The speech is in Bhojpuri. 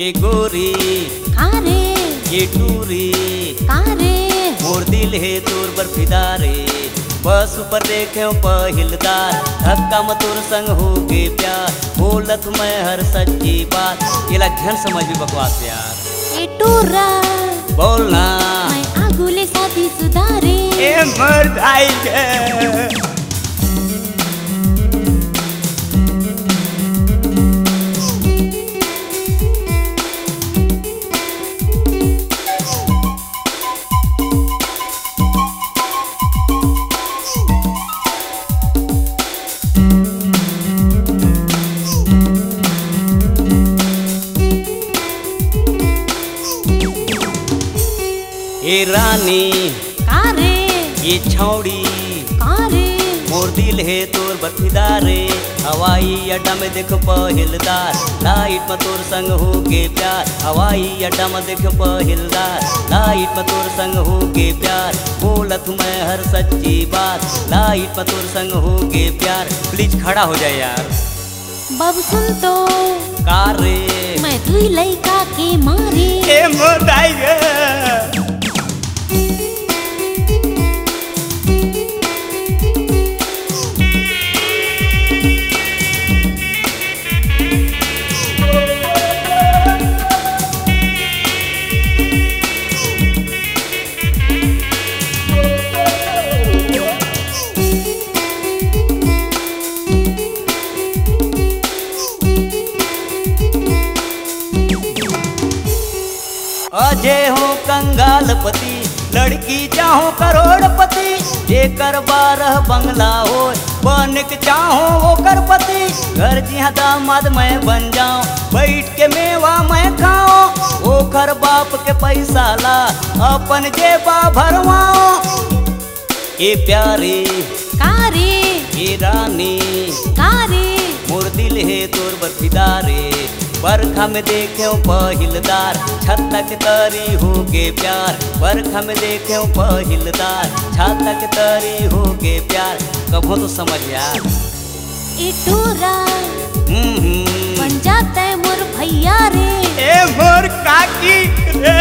ये गोरी कारे ये टूरी कारे मोर दिल है तोर बर्फीदारे बस ऊपर देखे पहिलदार धक्का में तोर संग हो गे प्यार बोलत मैं हर सच्ची बात ये घन समझ भी बकवास यार। ए टूरा बोलना मैं आगुले साथी सुधारे ए मर्द आई गे ए रानी कारे ये छौड़ी कारे मोर दिल है तोर बर्फीदारे हवाई अड्डा में देखो पहिलदार लाइट में तोर संग हो गे प्यार हवाई अड्डा में देखो पहिलदार लाइट में तोर संग हो गे प्यार बोलत मैं हर सच्ची बात लाइट में तोर संग हो गे प्यार प्लीज खड़ा हो जाए यार। बाबू सुन तो कारे मैं दुई लइका के मारे ए मोदाई गे अजय हो कंगालपति लड़की चाहो करोड़पति जेकर 12 बंगला हो बनक चाहो ओकर पति घर जिहा दामाद मैं बन जाऊं बैठ के मेवा मैं खाऊं ओकर बाप के पैसा ला अपन जेबा भरवाओ ए प्यारे कारे ए रानी कारे मोर दिल है तोर बर्फीदारे बरखा में देखे पहिलदार छतक तरी हो गे प्यार बरखा में देखे पहिलदार छतक तरी हो गे प्यार कभो तो समझ यार। ए टूरा बन जाता है मोर भैया रे ए मोर काकी रे